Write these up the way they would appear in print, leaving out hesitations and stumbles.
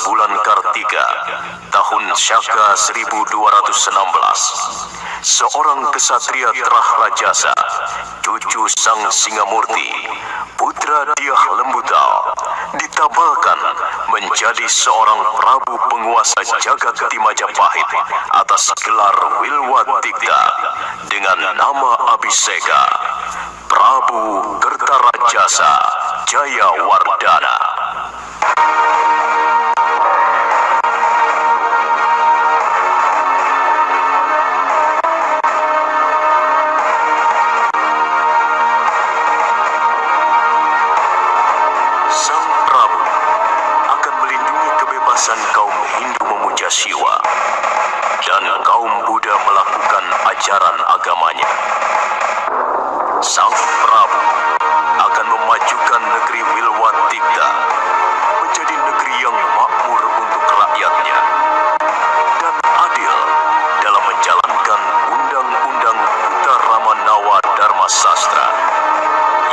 bulan Kartika, tahun Syaka 1216, seorang kesatria Trah Rajasa, cucu Sang Singamurti, putra Diah Lembutal, ditabalkan menjadi seorang Prabu penguasa jagat di Majapahit atas gelar Wilwatikta dengan nama Abhiseka, Prabu Kertarajasa Jayawardana. Sang Prabu akan melindungi kebebasan kaum Hindu memuja Siwa dan kaum Buddha melakukan ajaran agamanya. Sang Prabu akan memajukan negeri Wilwatikta menjadi negeri yang makmur untuk rakyatnya dan adil dalam menjalankan undang-undang Uttaramanawa Dharma Sastra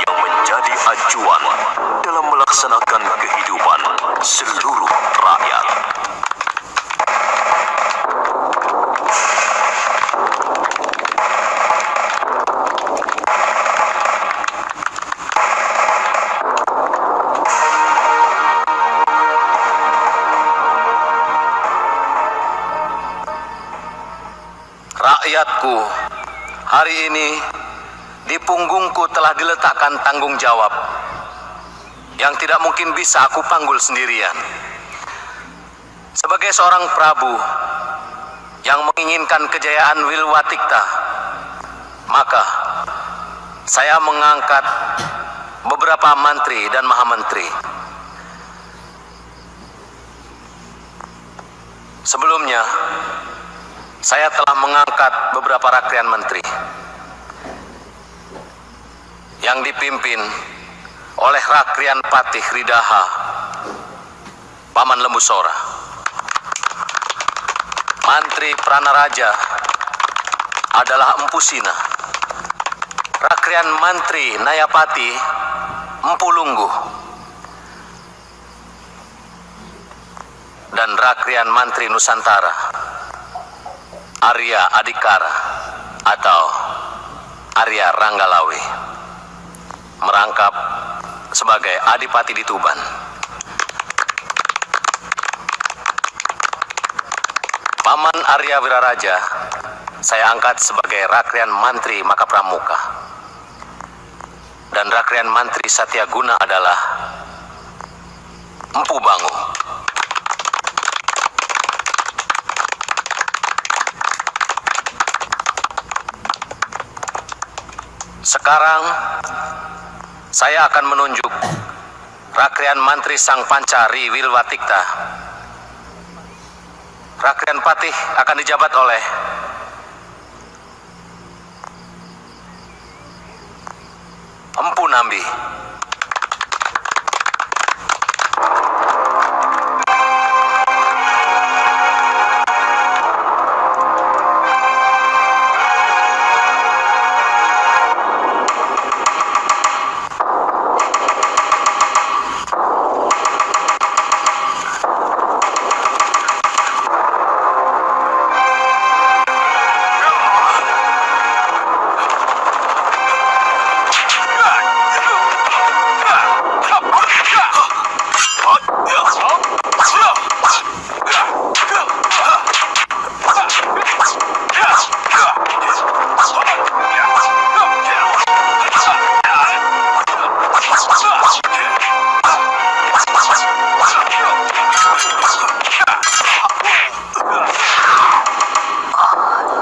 yang menjadi acuan dalam melaksanakan kehidupan seluruh rakyat. Rakyatku, hari ini di punggungku telah diletakkan tanggung jawab yang tidak mungkin bisa aku panggul sendirian. Sebagai seorang Prabu yang menginginkan kejayaan Wilwatikta, maka saya mengangkat beberapa mantri dan mahamentri. Sebelumnya, saya telah mengangkat beberapa rakrian menteri yang dipimpin oleh Rakrian Patih Ridaha, Paman Lembusora. Mantri Pranaraja adalah Empu Sina. Rakrian Mantri Nayapati Empu Lungguh. Dan Rakrian Mantri Nusantara Arya Adikara atau Arya Ranggalawi merangkap sebagai Adipati di Tuban. Paman Arya Wiraraja saya angkat sebagai Rakrian Mantri Makapramuka. Dan Rakrian Mantri Satyaguna adalah Empu Bangu. Sekarang saya akan menunjuk Rakrian Mantri Sang Pancari Wilwatikta. Rakrian Patih akan dijabat oleh Empu Nambi.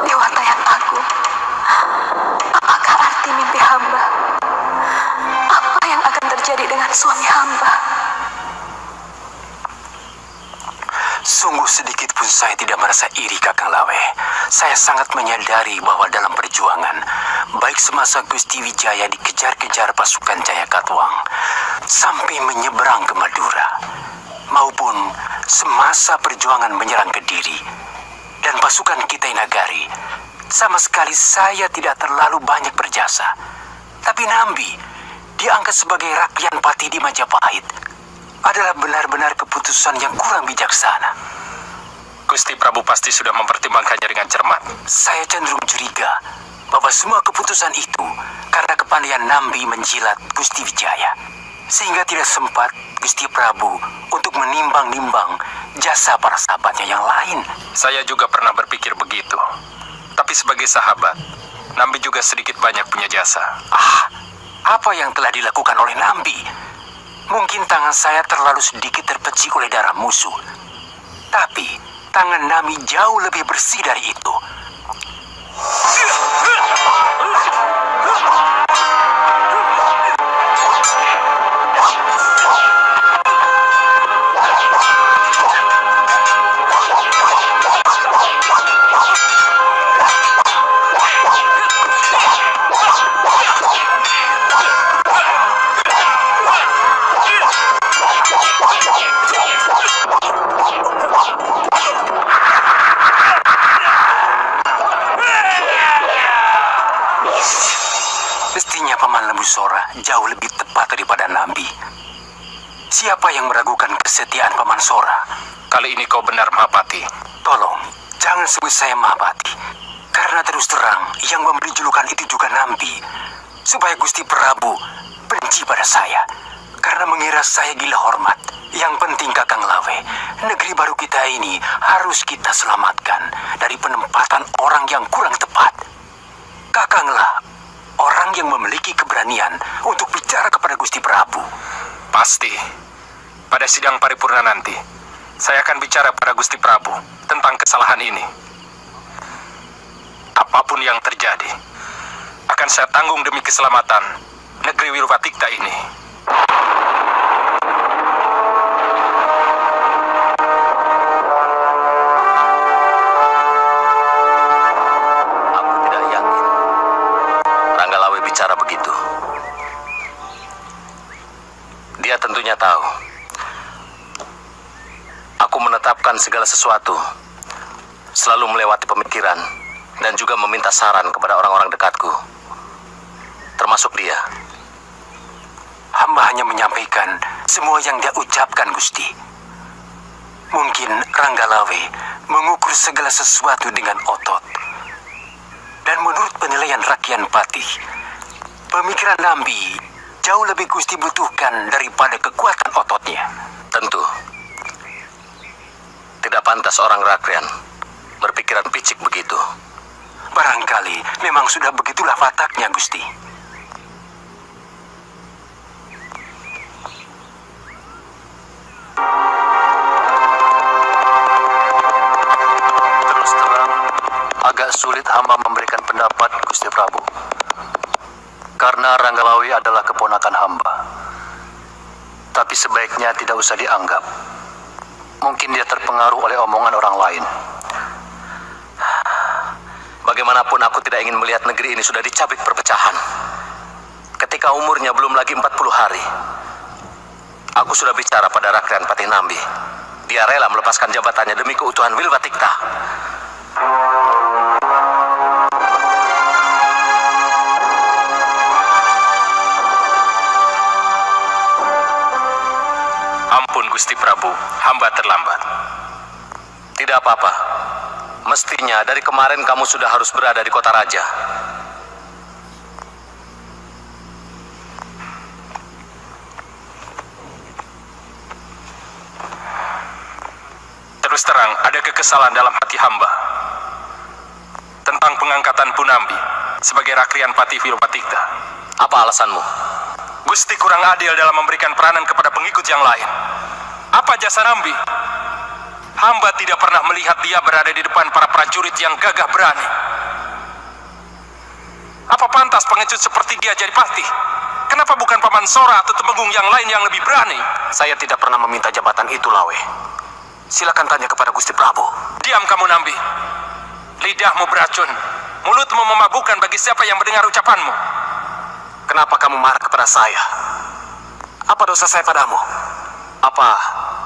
Dewata yang agung, apakah arti mimpi hamba? dengan suami hamba. Sungguh sedikit pun saya tidak merasa iri, Kakang Lawe. Saya sangat menyadari bahwa dalam perjuangan, baik semasa Gusti Wijaya dikejar-kejar pasukan Jayakatwang sampai menyeberang ke Madura, maupun semasa perjuangan menyerang Kediri dan pasukan Kitai Nagari, sama sekali saya tidak terlalu banyak berjasa. Tapi Nambi diangkat sebagai Rakyan Pati di Majapahit adalah benar-benar keputusan yang kurang bijaksana. Gusti Prabu pasti sudah mempertimbangkannya dengan cermat. Saya cenderung curiga bahwa semua keputusan itu karena kepandaian Nambi menjilat Gusti Wijaya, sehingga tidak sempat Gusti Prabu untuk menimbang-nimbang jasa para sahabatnya yang lain. Saya juga pernah berpikir begitu. Tapi sebagai sahabat, Nambi juga sedikit banyak punya jasa. Apa yang telah dilakukan oleh Nambi? Mungkin tangan saya terlalu sedikit terpecik oleh darah musuh. Tapi tangan Nambi jauh lebih bersih dari itu. Mestinya Paman Lembu Sora jauh lebih tepat daripada Nambi. Siapa yang meragukan kesetiaan Paman Sora? Kali ini kau benar, Mahapati. Tolong, jangan sebut saya Mahapati. Karena terus terang, yang memberi julukan itu juga Nambi. Supaya Gusti Prabu benci pada saya. Karena mengira saya gila hormat. Yang penting Kakang Lawe, negeri baru kita ini harus kita selamatkan dari penempatan orang yang kurang tepat. Kakanglah orang yang memiliki keberanian untuk bicara kepada Gusti Prabu. Pasti. Pada sidang paripurna nanti, saya akan bicara pada Gusti Prabu tentang kesalahan ini. Apapun yang terjadi, akan saya tanggung demi keselamatan negeri Wirwatikta ini. Aku tidak yakin Ranggalawe bicara begitu. Dia tentunya tahu aku menetapkan segala sesuatu, selalu melewati pemikiran dan juga meminta saran kepada orang-orang dekatku, termasuk dia. Hamba hanya menyampaikan semua yang dia ucapkan, Gusti. Mungkin Ranggalawe mengukur segala sesuatu dengan otot. Dan menurut penilaian Rakyan Patih, pemikiran Nambi jauh lebih Gusti butuhkan daripada kekuatan ototnya. Tentu tidak pantas orang Rakyan berpikiran picik begitu. Barangkali memang sudah begitulah wataknya, Gusti. Terus terang, agak sulit hamba memberikan pendapat, Gusti Prabu. Karena Ranggalawe adalah keponakan hamba. Tapi sebaiknya tidak usah dianggap. Mungkin dia terpengaruh oleh omongan orang lain. Bagaimanapun aku tidak ingin melihat negeri ini sudah dicabik perpecahan. Ketika umurnya belum lagi 40 hari, aku sudah bicara pada Rakyan Patih Nambi. Dia rela melepaskan jabatannya demi keutuhan Wilwatikta. Ampun Gusti Prabu, hamba terlambat. Tidak apa-apa. Mestinya dari kemarin kamu sudah harus berada di kota raja. Terus terang, ada kekesalan dalam hati hamba tentang pengangkatan Punambi sebagai Rakyan Patih Wirwatikta. Apa alasanmu? Gusti kurang adil dalam memberikan peranan kepada pengikut yang lain. Apa jasa Nambi? Hamba tidak pernah melihat dia berada di depan para prajurit yang gagah berani. Apa pantas pengecut seperti dia jadi patih? Kenapa bukan Paman Sora atau Temenggung yang lain yang lebih berani? Saya tidak pernah meminta jabatan itu, Lawe. Silakan tanya kepada Gusti Prabu. Diam kamu, Nambi. Lidahmu beracun, mulutmu memabukkan bagi siapa yang mendengar ucapanmu. Kenapa kamu marah kepada saya? Apa dosa saya padamu? Apa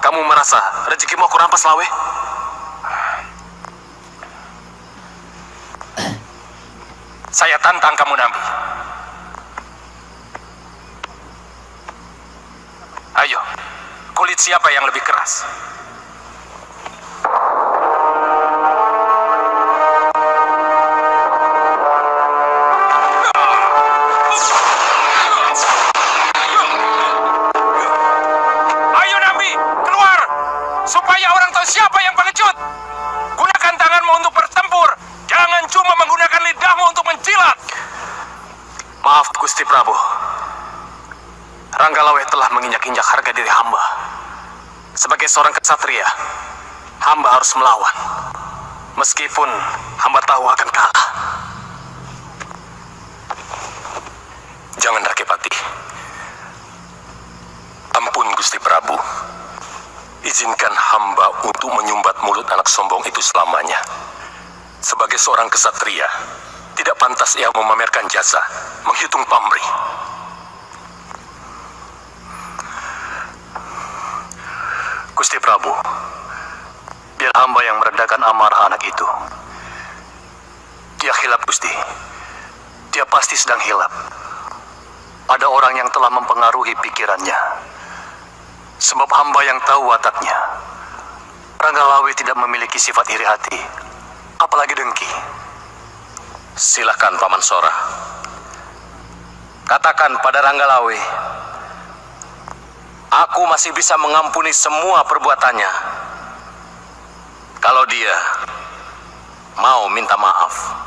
kamu merasa rezekimu aku rampas, Lawe? Saya tantang kamu, Nambi. Ayo, kulit siapa yang lebih keras? Ayo, Nambi, keluar! Supaya orang tahu siapa yang pengecut. Gunakan tanganmu untuk bertempur. Jangan cuma menggunakan lidahmu untuk mencilat. Maaf, Gusti Prabu. Ranggalawe telah menginjak-injak harga diri hamba. Sebagai seorang kesatria, hamba harus melawan. Meskipun hamba tahu akan kalah. Jangan, Rakepati. Ampun, Gusti Prabu. Izinkan hamba untuk menyumbat mulut anak sombong itu selamanya. Sebagai seorang kesatria, tidak pantas ia memamerkan jasa, menghitung pamrih. Gusti Prabu, biar hamba yang meredakan amarah anak itu. Dia hilap, Gusti. Dia pasti sedang hilap. Ada orang yang telah mempengaruhi pikirannya. Sebab hamba yang tahu wataknya. Ranggalawe tidak memiliki sifat iri hati, apalagi dengki. Silakan, Paman Sora. Katakan pada Ranggalawe, aku masih bisa mengampuni semua perbuatannya. Kalau dia mau minta maaf.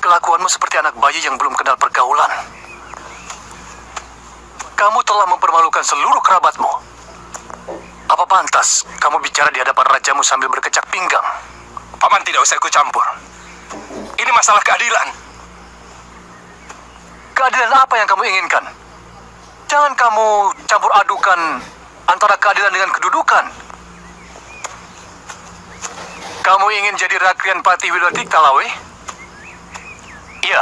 Kelakuanmu seperti anak bayi yang belum kenal pergaulan. Kamu telah mempermalukan seluruh kerabatmu. Apa pantas kamu bicara di hadapan rajamu sambil berkecak pinggang? Paman tidak usah ikut campur. Ini masalah keadilan. Keadilan apa yang kamu inginkan? Jangan kamu campur adukan antara keadilan dengan kedudukan. Kamu ingin jadi Rakrian Patih Wilotikta, Lawe? Iya.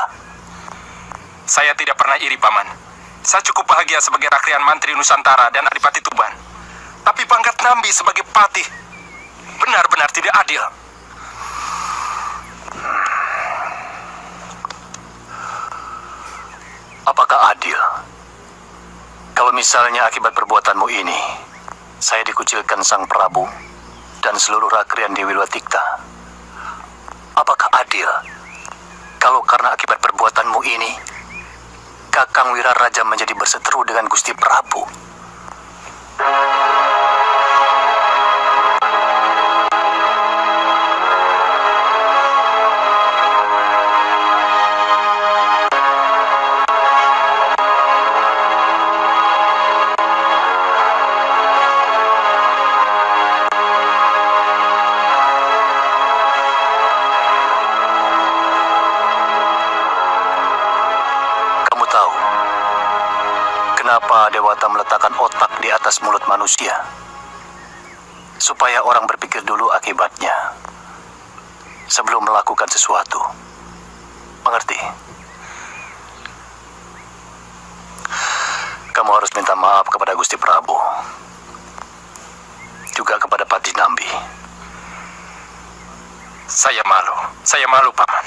Saya tidak pernah iri, Paman. Saya cukup bahagia sebagai Rakrian Mantri Nusantara dan Adipati Tuban. Tapi pangkat Nambi sebagai Patih benar-benar tidak adil. Apakah adil? Kalau misalnya akibat perbuatanmu ini, saya dikucilkan Sang Prabu dan seluruh Rakrian di Wilwatikta. Apakah adil kalau karena akibat perbuatanmu ini, Kakang Wiraraja menjadi berseteru dengan Gusti Prabu? Kenapa Dewata meletakkan otak di atas mulut manusia? Supaya orang berpikir dulu akibatnya sebelum melakukan sesuatu. Mengerti? Kamu harus minta maaf kepada Gusti Prabu, juga kepada Patih Nambi. Saya malu, Paman.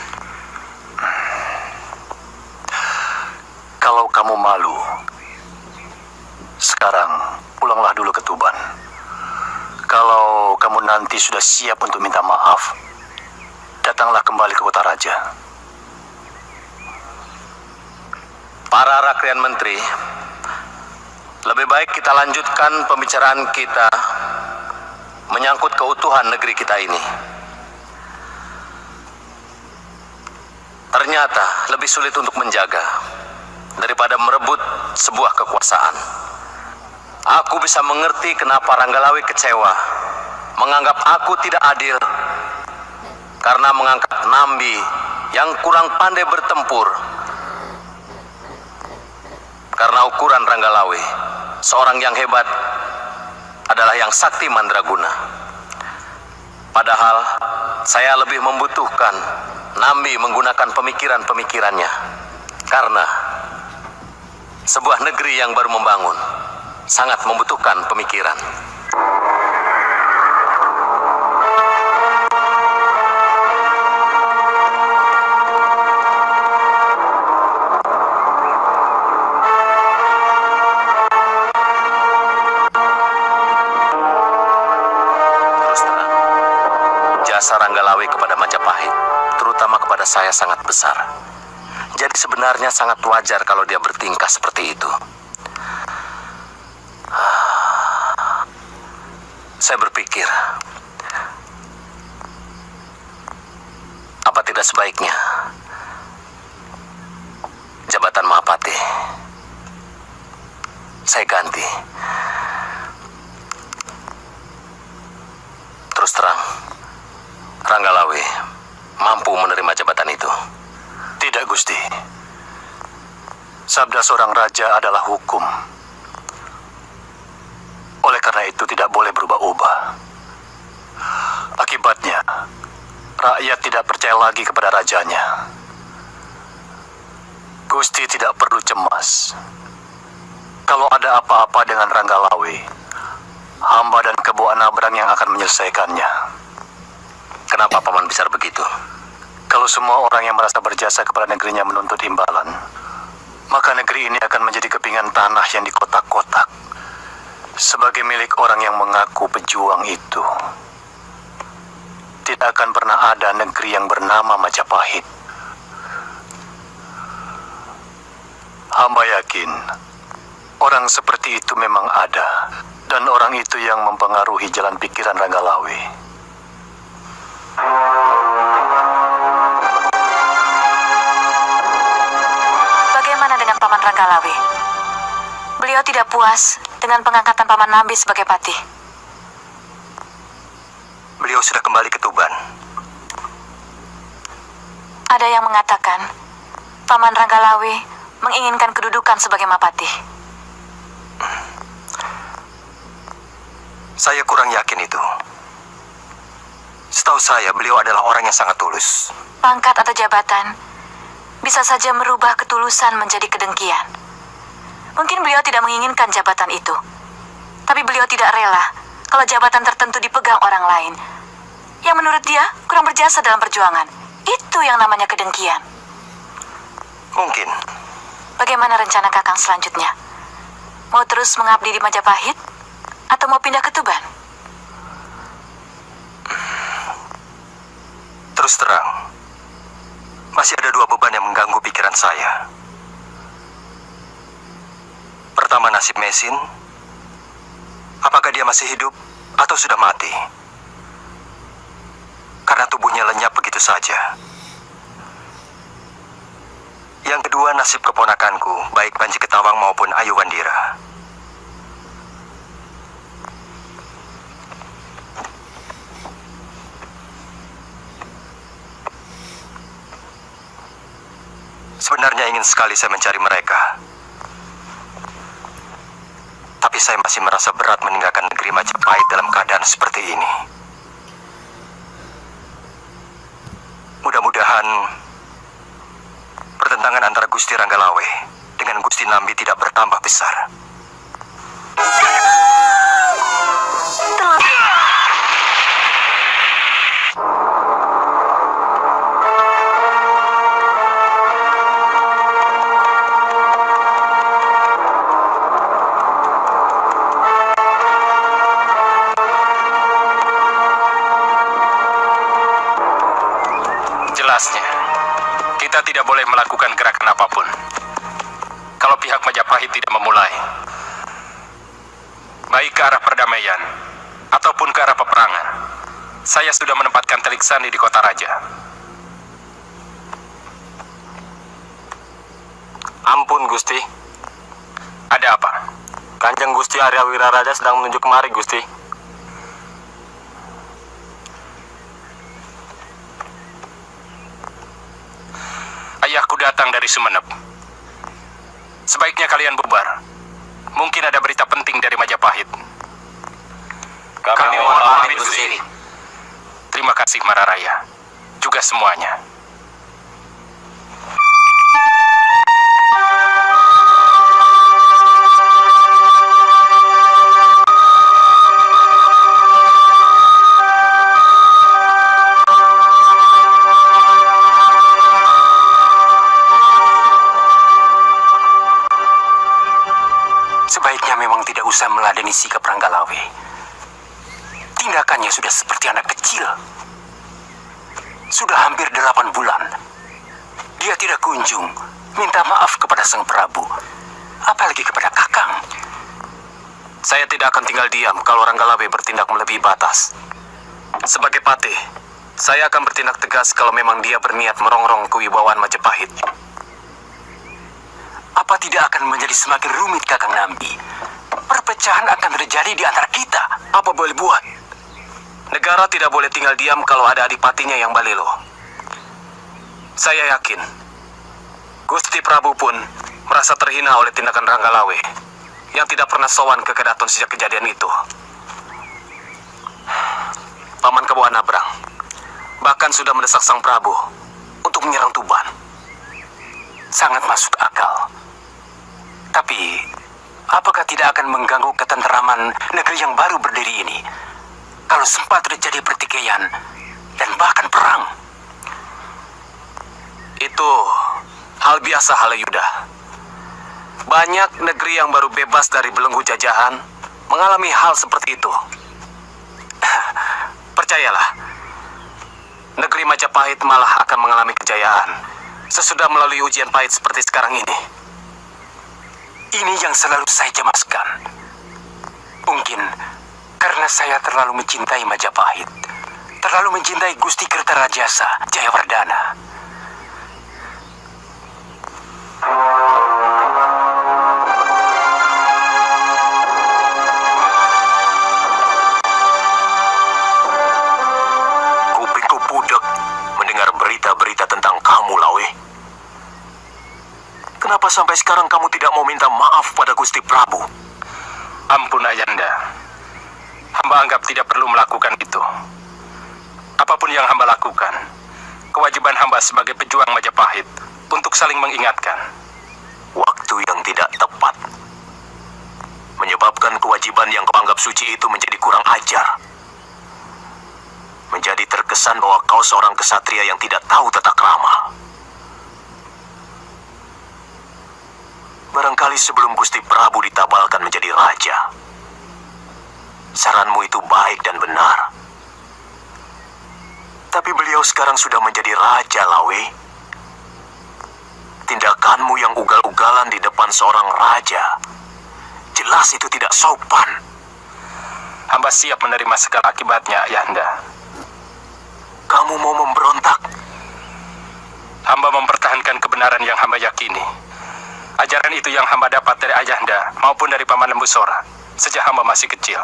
Kalau kamu malu, sekarang pulanglah dulu ke Tuban. Kalau kamu nanti sudah siap untuk minta maaf, datanglah kembali ke kota raja. Para rakyat menteri, lebih baik kita lanjutkan pembicaraan kita menyangkut keutuhan negeri kita ini. Ternyata lebih sulit untuk menjaga daripada merebut sebuah kekuasaan. Aku bisa mengerti kenapa Ranggalawe kecewa, menganggap aku tidak adil, karena mengangkat Nambi yang kurang pandai bertempur. Karena ukuran Ranggalawe, seorang yang hebat adalah yang sakti mandraguna. Padahal saya lebih membutuhkan Nambi menggunakan pemikiran-pemikirannya. Karena sebuah negeri yang baru membangun sangat membutuhkan pemikiran. Terus terang, jasa Ranggalawe kepada Majapahit, terutama kepada saya, sangat besar. Jadi sebenarnya sangat wajar kalau dia bertingkah seperti itu. Saya berpikir, apa tidak sebaiknya jabatan Mahapati saya ganti? Terus terang, Ranggalawe mampu menerima jabatan itu. Tidak, Gusti. Sabda seorang raja adalah hukum. Oleh karena itu tidak boleh berubah-ubah. Akibatnya, rakyat tidak percaya lagi kepada rajanya. Gusti tidak perlu cemas. Kalau ada apa-apa dengan Ranggalawe, hamba dan Kebo Anabrang yang akan menyelesaikannya. Kenapa Paman besar begitu? Kalau semua orang yang merasa berjasa kepada negerinya menuntut imbalan, maka negeri ini akan menjadi kepingan tanah yang dikotak-kotak sebagai milik orang yang mengaku pejuang itu. Tidak akan pernah ada negeri yang bernama Majapahit. Hamba yakin orang seperti itu memang ada, dan orang itu yang mempengaruhi jalan pikiran Ranggalawe. Bagaimana dengan Paman Ranggalawe? Beliau tidak puas dengan pengangkatan Paman Nambi sebagai patih. Beliau sudah kembali ke Tuban. Ada yang mengatakan Paman Ranggalawe menginginkan kedudukan sebagai Mapatih. Saya kurang yakin itu. Setahu saya, beliau adalah orang yang sangat tulus. Pangkat atau jabatan bisa saja merubah ketulusan menjadi kedengkian. Mungkin beliau tidak menginginkan jabatan itu, tapi beliau tidak rela kalau jabatan tertentu dipegang orang lain yang menurut dia kurang berjasa dalam perjuangan. Itu yang namanya kedengkian. Mungkin. Bagaimana rencana Kakang selanjutnya? Mau terus mengabdi di Majapahit atau mau pindah ke Tuban? Terus terang, masih ada dua beban yang mengganggu pikiran saya. Pertama, nasib Mesin. Apakah dia masih hidup atau sudah mati? Karena tubuhnya lenyap begitu saja. Yang kedua, nasib keponakanku, baik Panji Ketawang maupun Ayu Wandira. Sebenarnya ingin sekali saya mencari mereka. Tapi saya masih merasa berat meninggalkan negeri Majapahit dalam keadaan seperti ini. Mudah-mudahan pertentangan antara Gusti Ranggalawe dengan Gusti Nambi tidak bertambah besar. jelasnya, kita tidak boleh melakukan gerakan apapun kalau pihak Majapahit tidak memulai, baik ke arah perdamaian ataupun ke arah peperangan. Saya sudah menempatkan telik sandi di kota raja. Ampun, Gusti. Ada apa? Kanjeng Gusti Arya Wiraraja sedang menuju kemari, Gusti. Ayahku datang dari Sumenep. Sebaiknya kalian bubar. Mungkin ada berita penting dari Majapahit. Kami mohon pamit, Gusti. Terima kasih Mararaya. Juga semuanya. Sebaiknya memang tidak usah meladeni sikap Ranggalawe. Tindakannya sudah seperti anak kecil. Sudah hampir 8 bulan. Dia tidak kunjung minta maaf kepada Sang Prabu. Apalagi kepada Kakang. Saya tidak akan tinggal diam kalau Ranggalawe bertindak melebihi batas. Sebagai patih, saya akan bertindak tegas kalau memang dia berniat merongrong kewibawaan Majapahit. Apa tidak akan menjadi semakin rumit, Kakang Nambi? Perpecahan akan terjadi di antara kita. Apa boleh buat? Negara tidak boleh tinggal diam kalau ada adipatinya yang balelo. Saya yakin, Gusti Prabu pun merasa terhina oleh tindakan Ranggalawe yang tidak pernah sowan ke Kedaton sejak kejadian itu. Paman Kebo Anabrang bahkan sudah mendesak Sang Prabu untuk menyerang Tuban. Sangat masuk akal. Tapi, apakah tidak akan mengganggu ketenteraman negeri yang baru berdiri ini? Kalau sempat terjadi pertikaian dan bahkan perang. Itu hal biasa, Halayuda. Banyak negeri yang baru bebas dari belenggu jajahan mengalami hal seperti itu. Percayalah, negeri Majapahit malah akan mengalami kejayaan sesudah melalui ujian pahit seperti sekarang ini. Ini yang selalu saya cemaskan. Mungkin karena saya terlalu mencintai Majapahit, terlalu mencintai Gusti Kertarajasa Jayawardana. Kupingku budak mendengar berita-berita tentang kamu, Lawe. Kenapa sampai sekarang kamu tidak mau minta maaf pada Gusti Prabu? Ampun Ayanda. Hamba anggap tidak perlu melakukan itu. Apapun yang hamba lakukan, kewajiban hamba sebagai pejuang Majapahit untuk saling mengingatkan. Waktu yang tidak tepat menyebabkan kewajiban yang kau anggap suci itu menjadi kurang ajar. Menjadi terkesan bahwa kau seorang kesatria yang tidak tahu tata krama. Barangkali sebelum Gusti Prabu ditabalkan menjadi raja, saranmu itu baik dan benar. Tapi beliau sekarang sudah menjadi raja, Lawe. Tindakanmu yang ugal-ugalan di depan seorang raja, jelas itu tidak sopan. Hamba siap menerima segala akibatnya, Ayanda. Kamu mau memberontak? Hamba mempertahankan kebenaran yang hamba yakini. Ajaran itu yang hamba dapat dari Ayanda maupun dari Paman Lembusora sejak hamba masih kecil.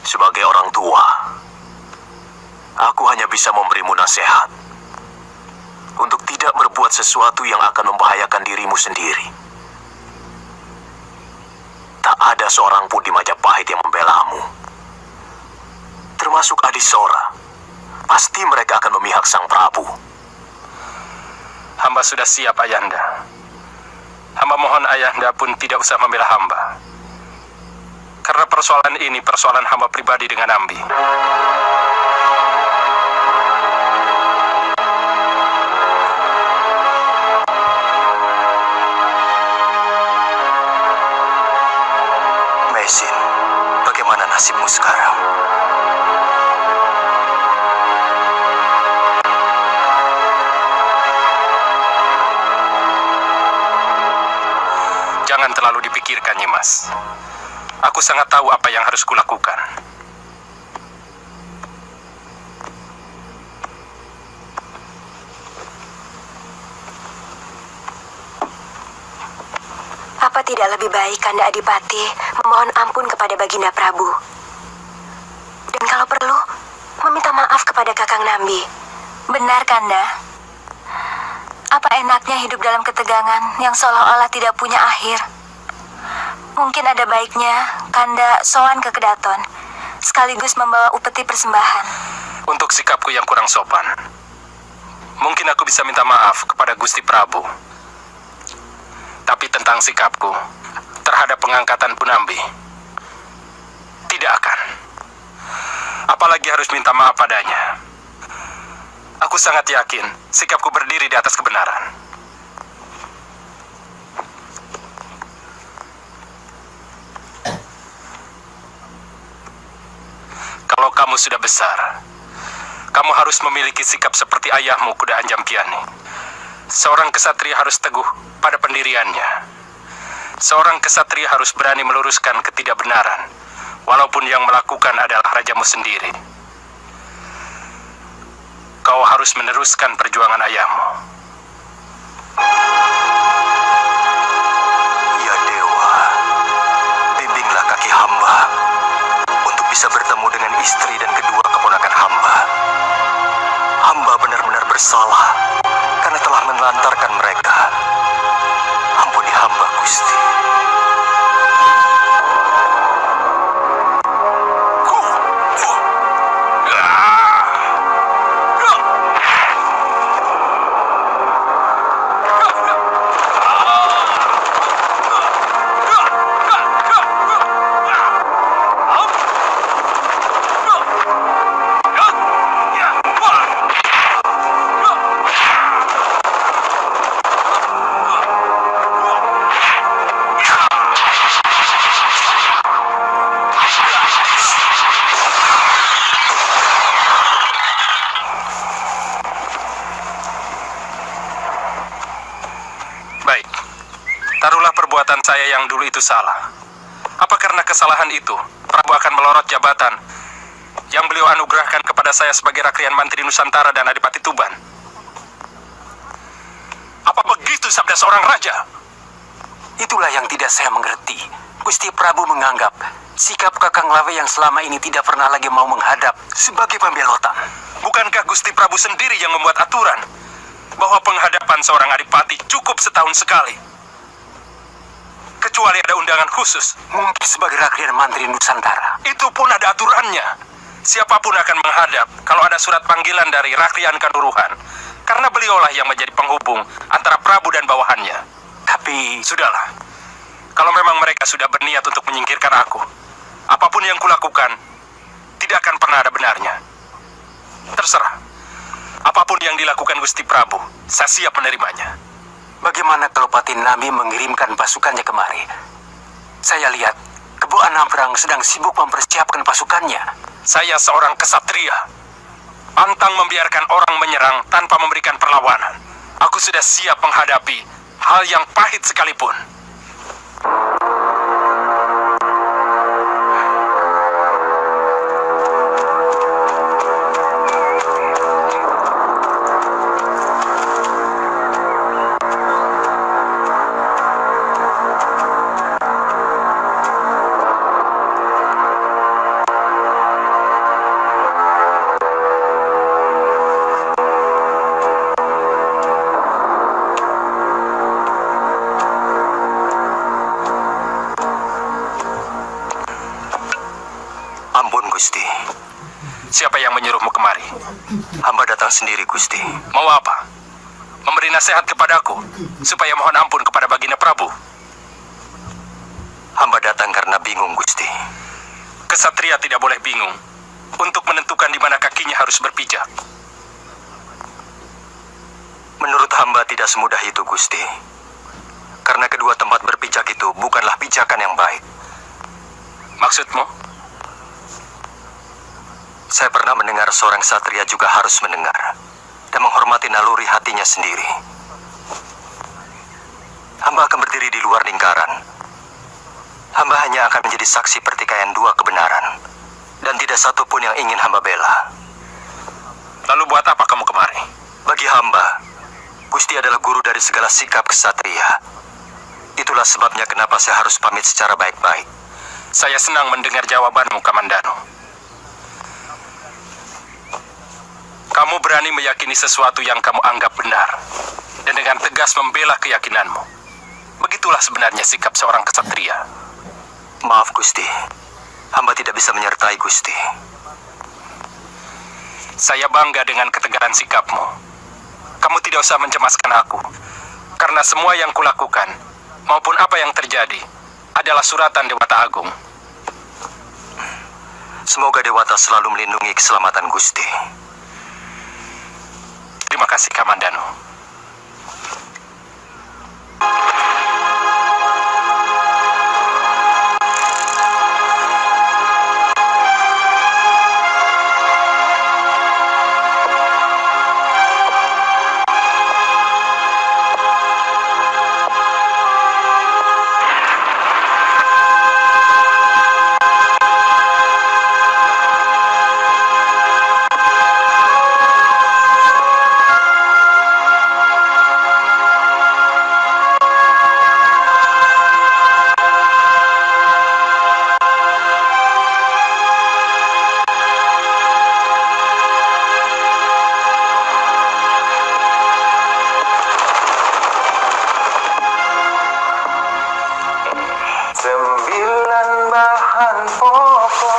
Sebagai orang tua, aku hanya bisa memberimu nasihat untuk tidak berbuat sesuatu yang akan membahayakan dirimu sendiri. Tak ada seorang pun di Majapahit yang membelamu, termasuk Adisora. Pasti mereka akan memihak Sang Prabu. Hamba sudah siap, Ayanda. Hamba mohon Ayanda pun tidak usah membela hamba. Karena persoalan ini persoalan hamba pribadi dengan Ambi. Mesin, bagaimana nasibmu sekarang? pikirkan, Nyimas. Aku sangat tahu apa yang harus kulakukan. Apa tidak lebih baik Kanda Adipati memohon ampun kepada Baginda Prabu? Dan kalau perlu, meminta maaf kepada Kakang Nambi. Benar, Kanda. Apa enaknya hidup dalam ketegangan yang seolah-olah tidak punya akhir? Mungkin ada baiknya Kanda sowan ke Kedaton, sekaligus membawa upeti persembahan. Untuk sikapku yang kurang sopan, mungkin aku bisa minta maaf kepada Gusti Prabu. Tapi tentang sikapku terhadap pengangkatan Punambi, tidak akan. Apalagi harus minta maaf padanya. Aku sangat yakin sikapku berdiri di atas kebenaran. Kalau kamu sudah besar, kamu harus memiliki sikap seperti ayahmu Kuda Anjampiani. Seorang kesatria harus teguh pada pendiriannya. Seorang kesatria harus berani meluruskan ketidakbenaran, walaupun yang melakukan adalah rajamu sendiri. Kau harus meneruskan perjuangan ayahmu. Ya Dewa, bimbinglah kaki hamba untuk bisa bertemu dengan istri dan kedua keponakan hamba. Hamba benar-benar bersalah karena telah menelantarkan mereka. Ampuni hamba, Gusti. Baik, taruhlah perbuatan saya yang dulu itu salah. Apa karena kesalahan itu, Prabu akan melorot jabatan yang beliau anugerahkan kepada saya sebagai Rakrian Mantri Nusantara dan Adipati Tuban? Apa begitu sabda seorang raja? Itulah yang tidak saya mengerti. Gusti Prabu menganggap sikap Kakang Lawe yang selama ini tidak pernah lagi mau menghadap sebagai pembelotan. Bukankah Gusti Prabu sendiri yang membuat aturan bahwa penghadapan seorang adipati cukup setahun sekali, kecuali ada undangan khusus? Mungkin sebagai Rakrian Mantri Nusantara. Itu pun ada aturannya. Siapapun akan menghadap kalau ada surat panggilan dari Rakrian Kanduruhan, karena beliaulah yang menjadi penghubung antara Prabu dan bawahannya. Tapi Sudahlah, kalau memang mereka sudah berniat untuk menyingkirkan aku, apapun yang kulakukan tidak akan pernah ada benarnya. Terserah. Apapun yang dilakukan Gusti Prabu, saya siap menerimanya. bagaimana kalau Pati Nami mengirimkan pasukannya kemari? Saya lihat Kebo Anamprang sedang sibuk mempersiapkan pasukannya. Saya seorang kesatria, pantang membiarkan orang menyerang tanpa memberikan perlawanan. Aku sudah siap menghadapi hal yang pahit sekalipun. Ampun, Gusti. Siapa yang menyuruhmu kemari? Hamba datang sendiri, Gusti. Mau apa? Memberi nasihat kepadaku supaya mohon ampun kepada Baginda Prabu. Hamba datang karena bingung, Gusti. Kesatria tidak boleh bingung untuk menentukan di mana kakinya harus berpijak. Menurut hamba tidak semudah itu, Gusti. Karena kedua tempat berpijak itu bukanlah pijakan yang baik. Maksudmu? Saya pernah mendengar seorang satria juga harus mendengar dan menghormati naluri hatinya sendiri. Hamba akan berdiri di luar lingkaran Hamba hanya akan menjadi saksi pertikaian dua kebenaran. Dan tidak satu pun yang ingin hamba bela. Lalu buat apa kamu kemari? Bagi hamba, Gusti adalah guru dari segala sikap kesatria. Itulah sebabnya kenapa saya harus pamit secara baik-baik. Saya senang mendengar jawabanmu, Kamandano. Kamu berani meyakini sesuatu yang kamu anggap benar, dan dengan tegas membela keyakinanmu. Begitulah sebenarnya sikap seorang kesatria. Maaf Gusti, hamba tidak bisa menyertai Gusti. Saya bangga dengan ketegaran sikapmu. Kamu tidak usah mencemaskan aku, karena semua yang kulakukan, maupun apa yang terjadi, adalah suratan Dewata Agung. Semoga Dewata selalu melindungi keselamatan Gusti. Terima kasih, Kamandano.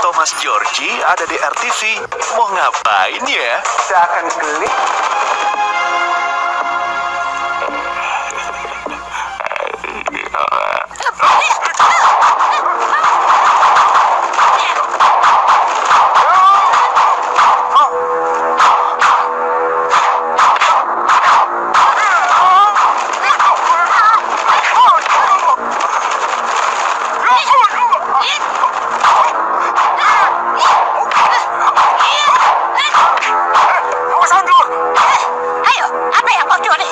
Thomas Georgie ada di RTV. Mau ngapain ya? Saya akan klik. Ayo, apa yang kau curi?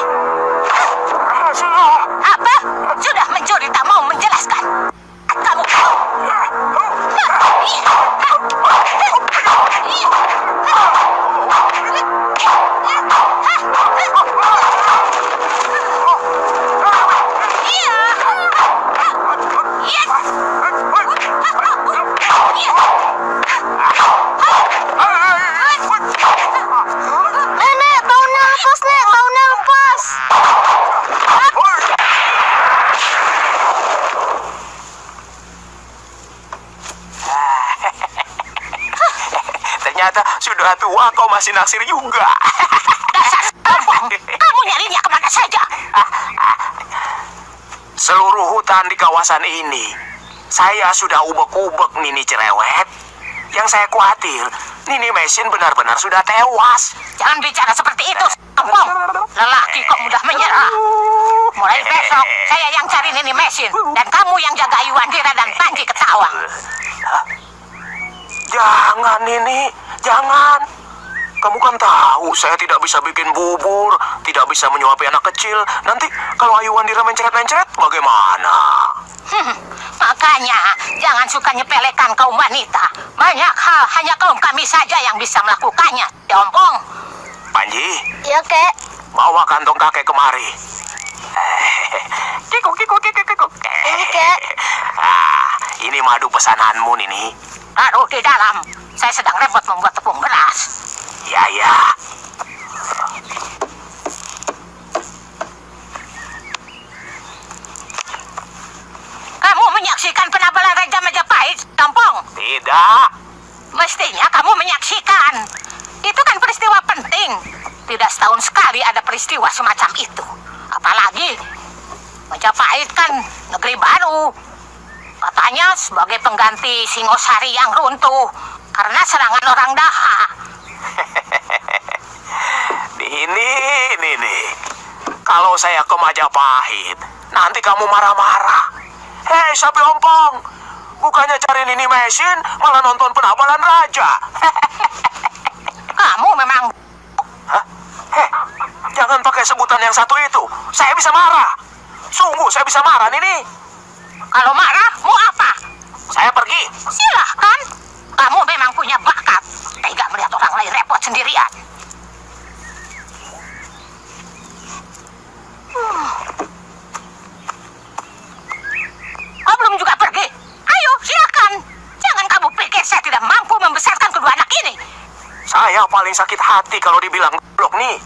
Apa? Sudah mencuri tak mau menjelaskan. Kamu. Nenek, bau nafas, Nek, bau nafas. Ternyata sudah tua kau masih naksir juga. Dasar sombong. Kamu nyarinya kemana saja? Seluruh hutan di kawasan ini, saya sudah ubek-ubek Nini cerewet. Yang saya khawatir, Nini Mesin benar-benar sudah tewas. Jangan bicara seperti itu, sombong. Lelaki kok mudah menyerah. Mulai besok, saya yang cari Nini Mesin. Dan kamu yang jaga Iwandira dan Panji Ketawang. Jangan Nini, jangan. Kamu kan tahu saya tidak bisa bikin bubur, tidak bisa menyuapi anak kecil. Nanti kalau Ayu Wandira mencret-mencret, bagaimana? Makanya, jangan suka nyepelekan kaum wanita. Banyak hal hanya kaum kami saja yang bisa melakukannya, Dompong. Panji, Ya, Kek. bawa kantong kakek kemari. Kikuk, kikuk, kikuk, kikuk. Ini, Kek. Ini madu pesananmu, Nini. Taruh di dalam. Saya sedang repot membuat tepung beras. Ya, ya. Kamu menyaksikan penabalan Raja Majapahit, Dompong? Tidak. Mestinya kamu menyaksikan. Itu kan peristiwa penting. Tidak setahun sekali ada peristiwa semacam itu. Apalagi Majapahit kan negeri baru. Katanya sebagai pengganti Singosari yang runtuh karena serangan orang Daha. Nini. Kalau saya ke Majapahit, nanti kamu marah-marah. Hei, Sapi Ompong. Bukannya cari Nini Mesin, malah nonton penabalan raja. Kamu memang... Hah? Jangan pakai sebutan yang satu itu. Saya bisa marah. Sungguh saya bisa marah, Nini. Kalau marah, mau apa? Saya pergi. Silahkan. Kamu memang punya bakat. Tega melihat orang lain repot sendirian. Oh, belum juga pergi? Ayo, silakan. Jangan kamu pikir saya tidak mampu membesarkan kedua anak ini. Saya paling sakit hati kalau dibilang goblok nih.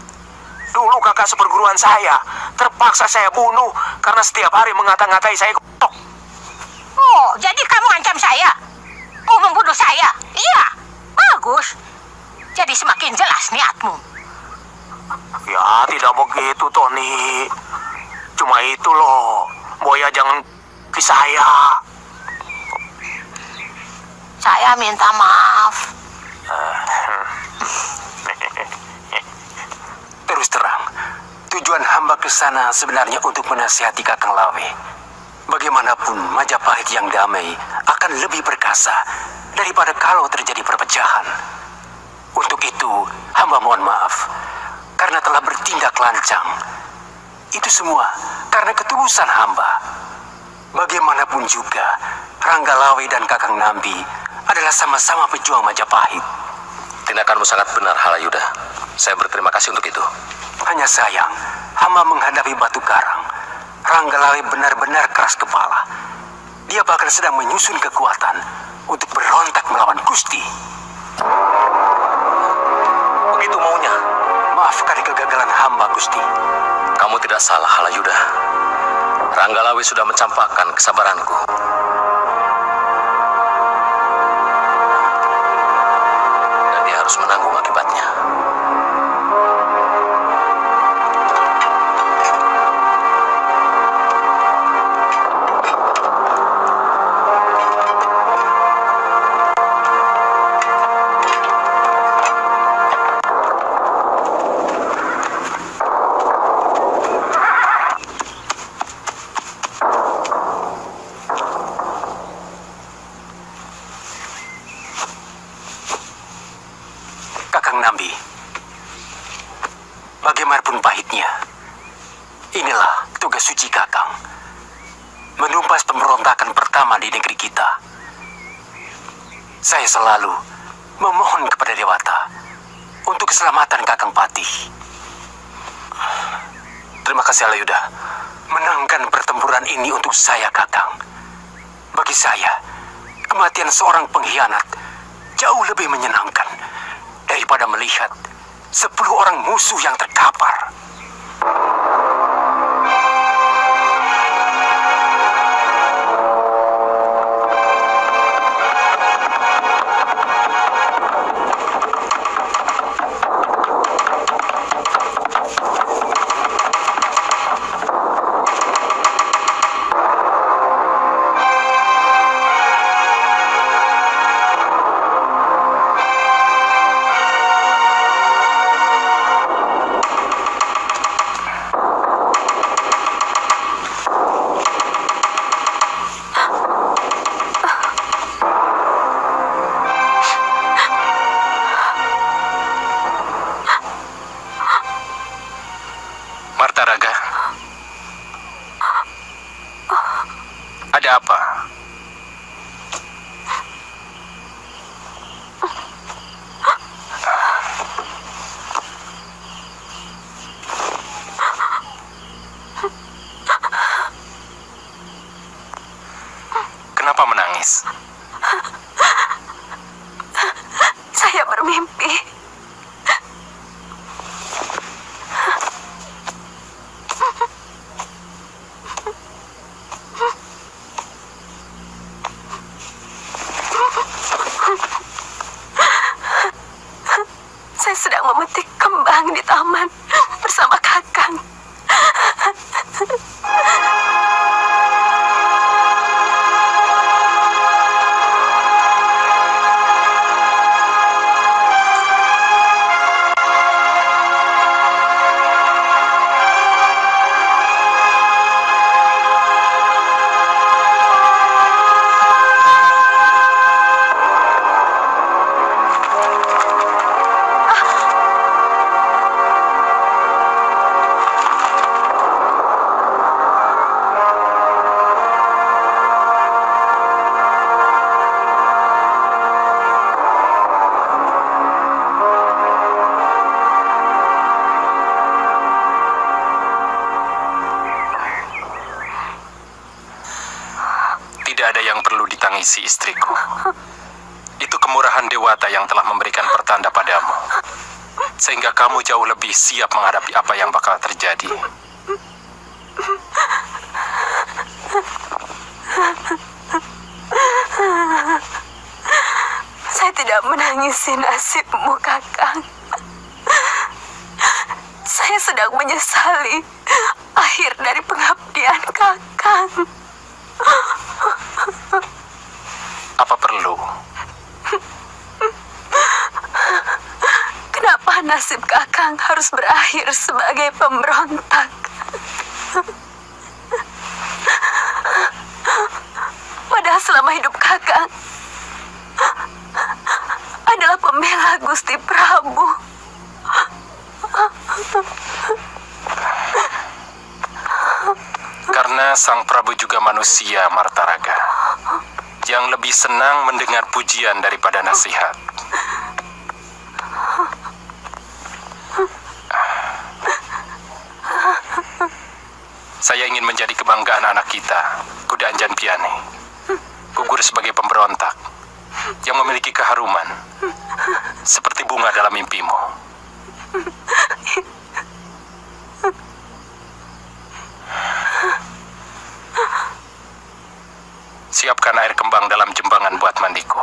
Dulu kakak seperguruan saya, terpaksa saya bunuh karena setiap hari mengata-ngatai saya goblok. Oh, jadi kamu ancam saya? Mau membunuh saya? Iya, bagus. Jadi semakin jelas niatmu. Ya, tidak begitu, Tony. Cuma itu loh, Boya jangan ke saya. Saya minta maaf. Terus terang, tujuan hamba ke sana sebenarnya untuk menasihati Kakang Lawe. Bagaimanapun Majapahit yang damai akan lebih perkasa daripada kalau terjadi perpecahan. Untuk itu, hamba mohon maaf karena telah bertindak lancang. Itu semua karena ketulusan hamba. Bagaimanapun juga, Rangga Lawe dan Kakang Nambi adalah sama-sama pejuang Majapahit. Tindakanmu sangat benar, Halayuda. Saya berterima kasih untuk itu. Hanya sayang, hamba menghadapi batu karang. Rangga Lawe benar-benar keras kepala. Dia bahkan sedang menyusun kekuatan untuk berontak melawan Gusti. Begitu maunya. Maafkan kegagalan hamba, Gusti. Kamu tidak salah, Halayuda. Ranggalawi sudah mencampakkan kesabaranku. Dan dia harus menanggung akibatnya. Kakang Nambi, bagaimanapun pahitnya, inilah tugas suci Kakang. Menumpas pemberontakan pertama di negeri kita. Saya selalu memohon kepada Dewata untuk keselamatan Kakang Patih. Terima kasih, Halayuda. Menangkan pertempuran ini untuk saya, Kakang. Bagi saya, kematian seorang pengkhianat jauh lebih menyenangkan daripada melihat 10 orang musuh yang terkapar. Martaraga, ada apa? Kenapa menangis? Saya bermimpi. Saya sedang memetik kembang di taman bersama Kakang. menangisi istriku. Itu kemurahan Dewata yang telah memberikan pertanda padamu, sehingga kamu jauh lebih siap menghadapi apa yang bakal terjadi. Saya tidak menangisi nasibmu, Kakang. Saya sedang menyesali akhir dari pengabdian Kakang. Apa perlu? Kenapa nasib Kakang harus berakhir sebagai pemberontak? Padahal selama hidup Kakang adalah pembela Gusti Prabu. Karena Sang Prabu juga manusia, Martaraga, yang lebih senang mendengar pujian daripada nasihat. Saya ingin menjadi kebanggaan anak kita, Kuda Anjan Piani. Gugur sebagai pemberontak yang memiliki keharuman seperti bunga dalam mimpimu. Siapkan air kembang dalam jembangan buat mandiku.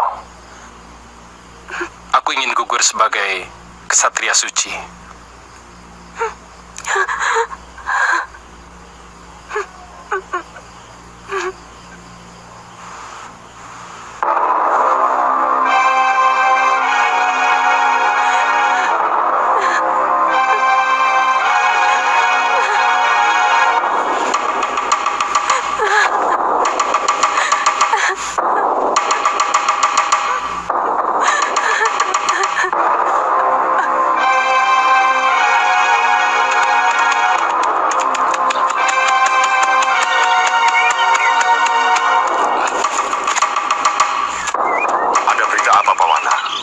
Aku ingin gugur sebagai kesatria suci.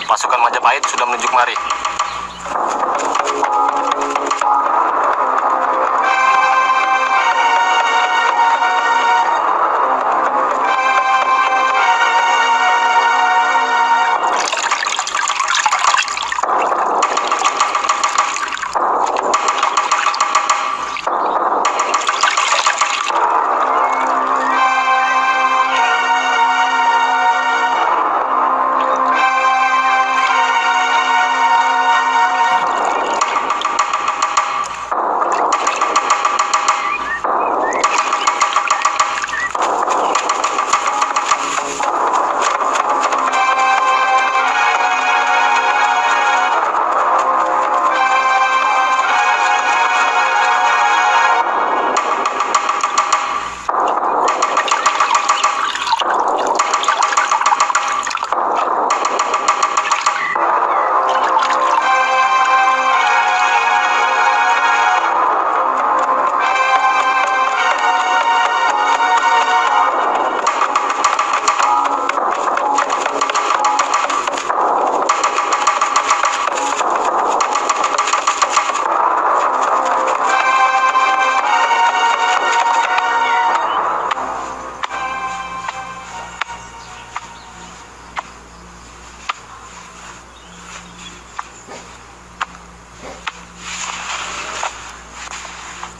Pasukan Majapahit sudah menuju kemari.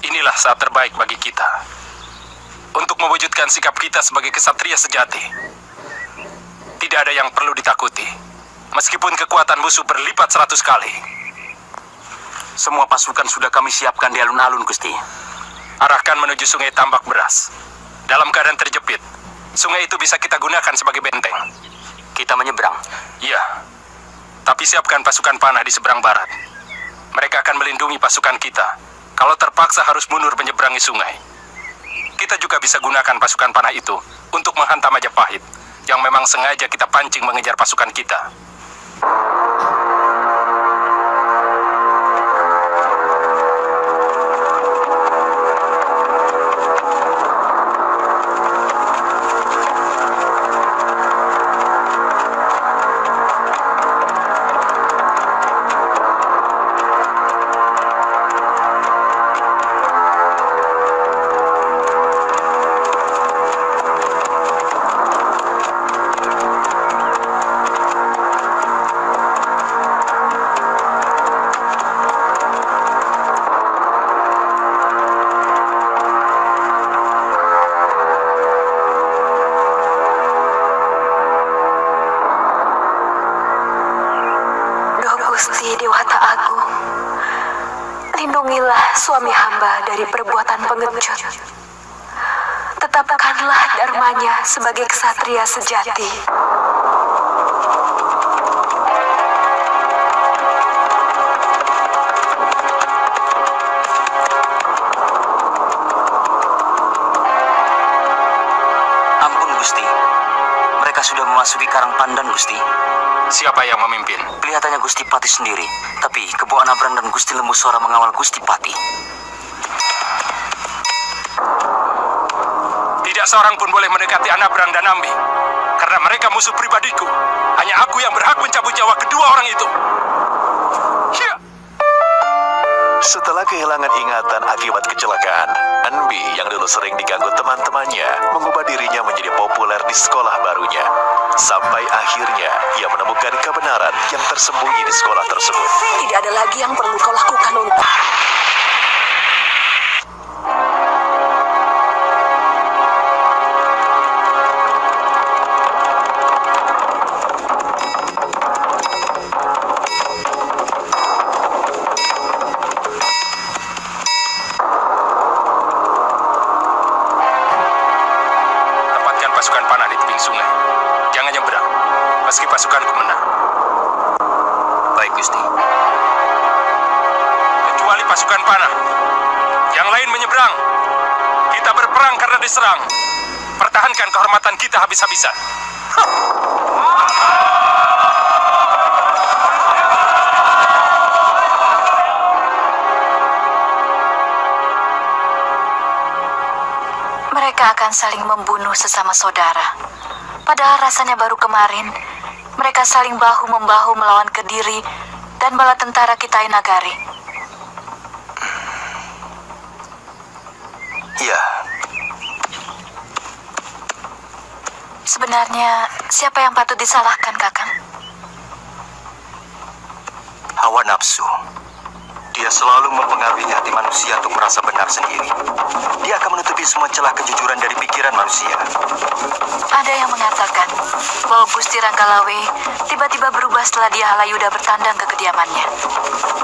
Inilah saat terbaik bagi kita untuk mewujudkan sikap kita sebagai kesatria sejati. Tidak ada yang perlu ditakuti, meskipun kekuatan musuh berlipat 100 kali. Semua pasukan sudah kami siapkan di alun-alun, Gusti. Arahkan menuju sungai Tambak Beras. Dalam keadaan terjepit, sungai itu bisa kita gunakan sebagai benteng. Kita menyeberang. Iya, tapi siapkan pasukan panah di seberang barat. Mereka akan melindungi pasukan kita kalau terpaksa harus mundur menyeberangi sungai. Kita juga bisa gunakan pasukan panah itu untuk menghantam Majapahit yang memang sengaja kita pancing mengejar pasukan kita. Mahkota Agung, lindungilah suami hamba dari perbuatan pengecut. Tetapkanlah dharmanya sebagai ksatria sejati. Ampun, Gusti. Mereka sudah memasuki Karang Pandan, Gusti. Siapa yang memimpin? Kelihatannya Gusti Pati sendiri, tapi Kebo Anabrang dan Gusti Lembu Sora mengawal Gusti Pati. Tidak seorang pun boleh mendekati Anabrang dan Nambi. Karena mereka musuh pribadiku. Hanya aku yang berhak mencabut nyawa kedua orang itu. Hiya! Setelah kehilangan ingatan akibat kecelakaan, Anbi yang dulu sering diganggu teman-temannya mengubah dirinya menjadi populer di sekolah barunya. Sampai akhirnya ia menemukan kebenaran yang tersembunyi di sekolah tersebut. Tidak ada lagi yang perlu kau lakukan untuk... Tempatkan pasukan panah di tebing sungai. Jangan nyebrang, meski pasukanku menang. Baik, Gusti. Kecuali pasukan panah. Yang lain menyeberang. Kita berperang karena diserang. Pertahankan kehormatan kita habis-habisan. Mereka akan saling membunuh sesama saudara. Padahal rasanya baru kemarin, mereka saling bahu-membahu melawan Kediri dan bala tentara Kitai Nagari. Iya, Sebenarnya, siapa yang patut disalahkan, Kakang? hawa nafsu. Dia selalu mempengaruhi hati manusia untuk merasa benar sendiri. Dia akan menutupi semua celah kejujuran dari pikiran manusia. Ada yang mengatakan bahwa Gusti Ranggalawe tiba-tiba berubah setelah dia Halayuda bertandang ke kediamannya.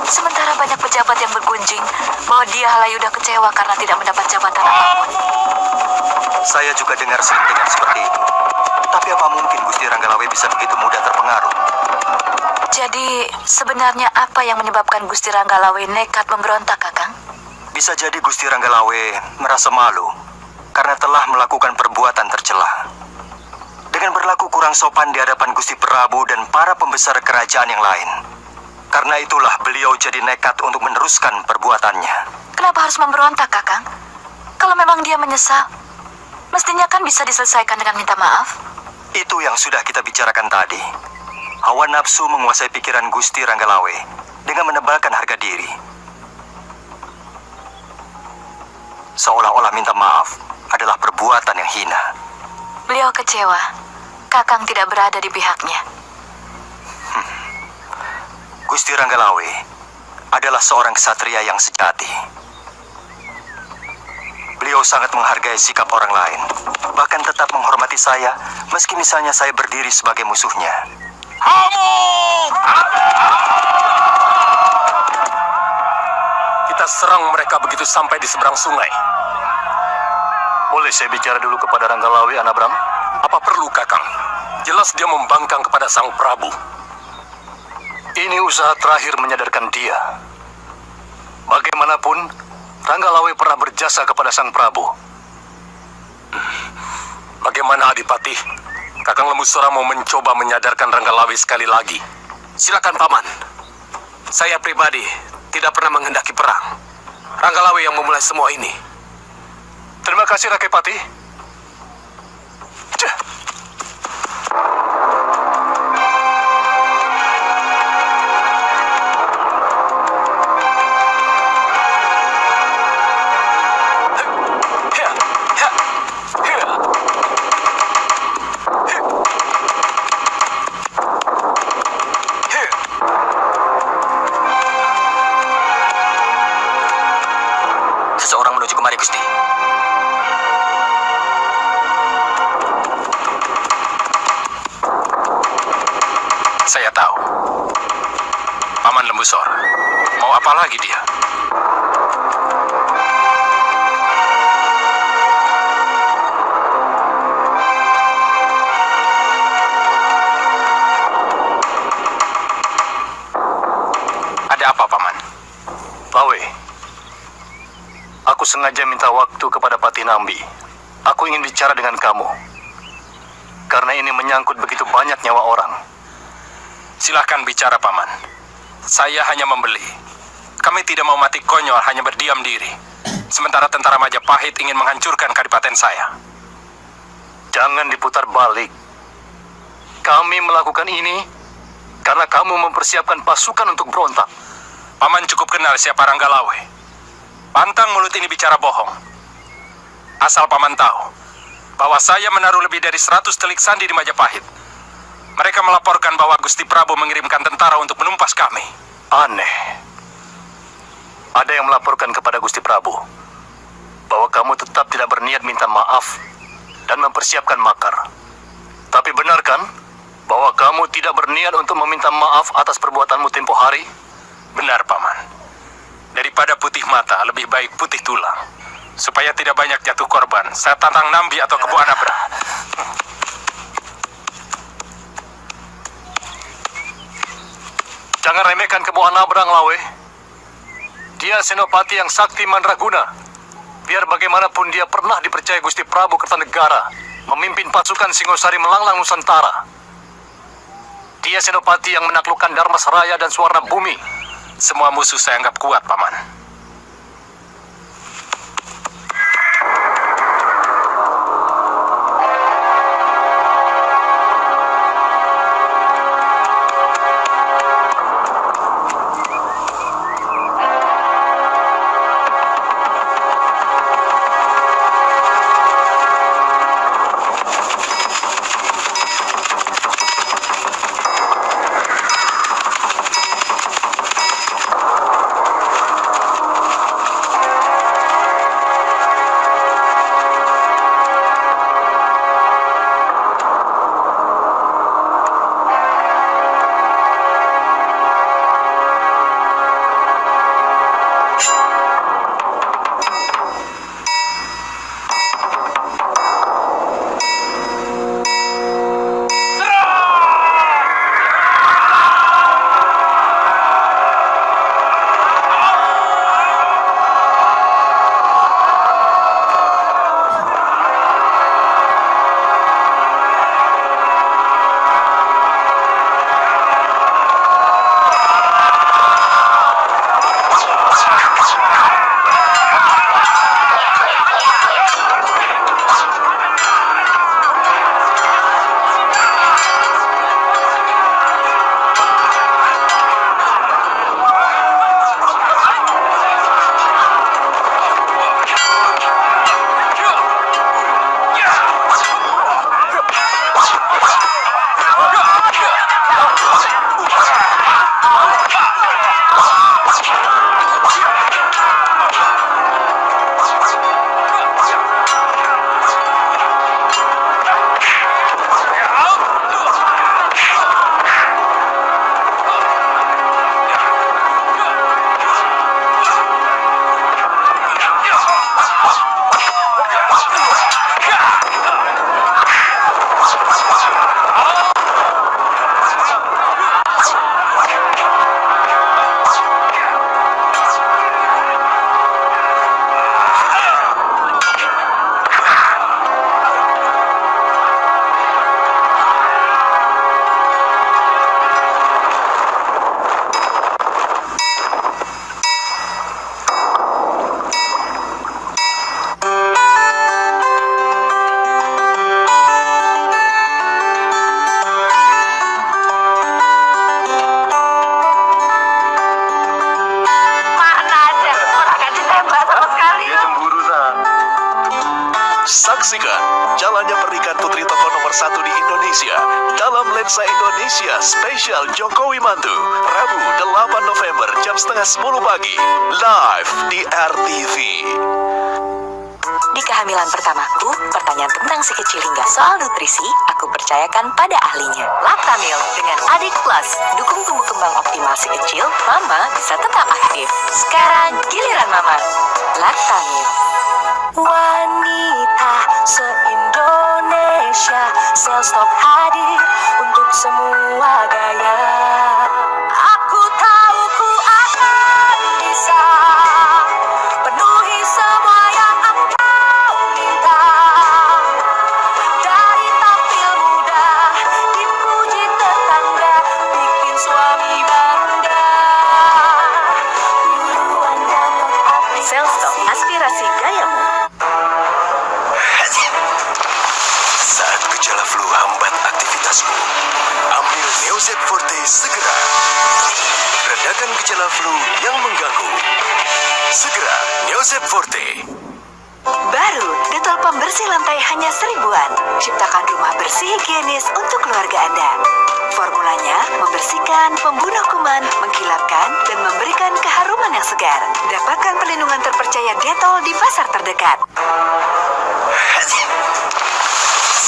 Sementara banyak pejabat yang bergunjing bahwa dia Halayuda kecewa karena tidak mendapat jabatan apapun. Saya juga dengar sering dengar seperti itu. Tapi apa mungkin Gusti Ranggalawe bisa begitu mudah terpengaruh? Jadi, sebenarnya apa yang menyebabkan Gusti Ranggalawe nekat memberontak, Kakang? Bisa jadi Gusti Ranggalawe merasa malu karena telah melakukan perbuatan tercela. Dengan berlaku kurang sopan di hadapan Gusti Prabu dan para pembesar kerajaan yang lain. Karena itulah beliau jadi nekat untuk meneruskan perbuatannya. Kenapa harus memberontak, Kakang? Kalau memang dia menyesal, mestinya kan bisa diselesaikan dengan minta maaf. Itu yang sudah kita bicarakan tadi. Hawa nafsu menguasai pikiran Gusti Ranggalawe dengan menebalkan harga diri. Seolah-olah minta maaf adalah perbuatan yang hina. Beliau kecewa. Kakang tidak berada di pihaknya. Gusti Ranggalawe adalah seorang ksatria yang sejati. Beliau sangat menghargai sikap orang lain, bahkan tetap menghormati saya, meski misalnya saya berdiri sebagai musuhnya. Kita serang mereka begitu sampai di seberang sungai. Boleh saya bicara dulu kepada Ranggalawe, Anabram? Apa perlu, Kakang? Jelas dia membangkang kepada Sang Prabu. Ini usaha terakhir menyadarkan dia. Bagaimanapun, Ranggalawe pernah berjasa kepada Sang Prabu. Bagaimana Adipati? Kakang Lembu Sora mau mencoba menyadarkan Ranggalawe sekali lagi. Silakan, Paman. Saya pribadi tidak pernah menghendaki perang. Ranggalawe yang memulai semua ini. Terima kasih, Rakepati. Seseorang menuju kemari, Gusti. Saya tahu. Paman Lembu Sora. Mau apa lagi dia? Ada apa, Paman? Lawe, aku sengaja minta waktu kepada Patih Nambi. Aku ingin bicara dengan kamu. Karena ini menyangkut begitu banyak nyawa orang. Silahkan bicara, Paman. Saya hanya membeli. Kami tidak mau mati konyol hanya berdiam diri. Sementara tentara Majapahit ingin menghancurkan kadipaten saya. Jangan diputar balik. Kami melakukan ini karena kamu mempersiapkan pasukan untuk berontak. Paman cukup kenal siapa Ranggalawe. Pantang mulut ini bicara bohong. Asal Paman tahu bahwa saya menaruh lebih dari 100 telik sandi di Majapahit. Mereka melaporkan bahwa Gusti Prabu mengirimkan tentara untuk menumpas kami. Aneh. Ada yang melaporkan kepada Gusti Prabu bahwa kamu tetap tidak berniat minta maaf dan mempersiapkan makar. Tapi benar kan bahwa kamu tidak berniat untuk meminta maaf atas perbuatanmu tempo hari? Benar, Paman. Daripada putih mata, lebih baik putih tulang. Supaya tidak banyak jatuh korban, saya tantang Nambi atau Kebu Anabra. Jangan remehkan Kebu Anabrang, Lawe. Dia senopati yang sakti mandraguna. Biar bagaimanapun dia pernah dipercaya Gusti Prabu Kertanegara memimpin pasukan Singosari melanglang Nusantara. Dia senopati yang menaklukkan Dharmasraya dan Suwarna Bumi. Semua musuh saya anggap kuat, Paman. Saksikan jalannya pernikahan putri tokoh nomor 1 di Indonesia dalam Lensa Indonesia Spesial Jokowi Mantu, Rabu 8 November jam 9:30 pagi, live di RTV. Di kehamilan pertamaku, pertanyaan tentang si kecil hingga soal nutrisi, aku percayakan pada ahlinya. Lactamil dengan Adik Plus, dukung tumbuh kembang optimal si kecil, mama bisa tetap aktif. Sekarang giliran mama. Lactamil. Wanita se-Indonesia, Selstop hadir untuk semua gaya. Aku tahu ku akan bisa penuhi semua yang engkau minta. Dari tampil muda, dipuji tetangga, bikin suami bangga. Duluan dapat api. Selstop, aspirasi gayamu. Saat gejala flu hambat aktivitasmu, ambil Neozet Forte segera. Redakan gejala flu yang mengganggu. Segera Neozet Forte. Baru, Dettol pembersih lantai hanya 1000-an. Ciptakan rumah bersih higienis untuk keluarga Anda. Formulanya membersihkan, membunuh kuman, mengkilapkan, dan memberikan keharuman yang segar. Dapatkan perlindungan terpercaya Dettol di pasar terdekat.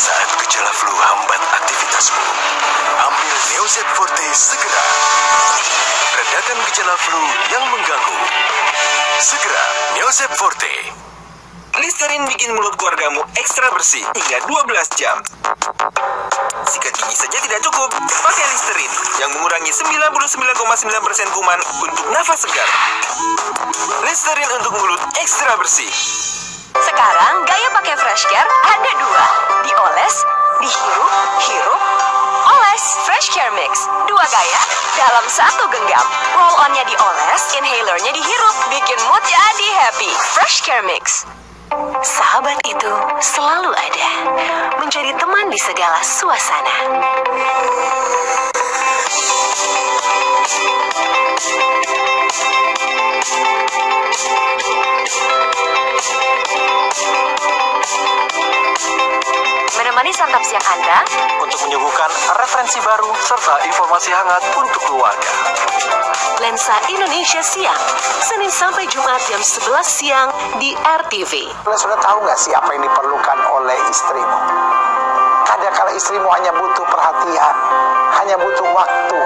Saat gejala flu hambat aktivitasmu, ambil Neozet Forte segera. Redakan gejala flu yang mengganggu. Segera Neozet Forte. Listerin bikin mulut keluargamu ekstra bersih hingga 12 jam. Sikat gigi saja tidak cukup. Pakai Listerin yang mengurangi 99,9% kuman untuk nafas segar. Listerin untuk mulut ekstra bersih. Sekarang gaya pakai Fresh Care ada 2. Dioles, dihirup, hirup, oles. Fresh Care Mix. 2 gaya dalam 1 genggam. Roll-onnya dioles, inhalernya dihirup. Bikin mood jadi happy. Fresh Care Mix. Sahabat itu selalu ada, menjadi teman di segala suasana. Menemani santap siang Anda Untuk menyuguhkan referensi baru serta informasi hangat untuk keluarga. Lensa Indonesia Siang, Senin sampai Jumat jam 11 siang di RTV. Kalian sudah tahu nggak sih apa yang diperlukan oleh istrimu? Kadang-kala istrimu hanya butuh perhatian, hanya butuh waktu,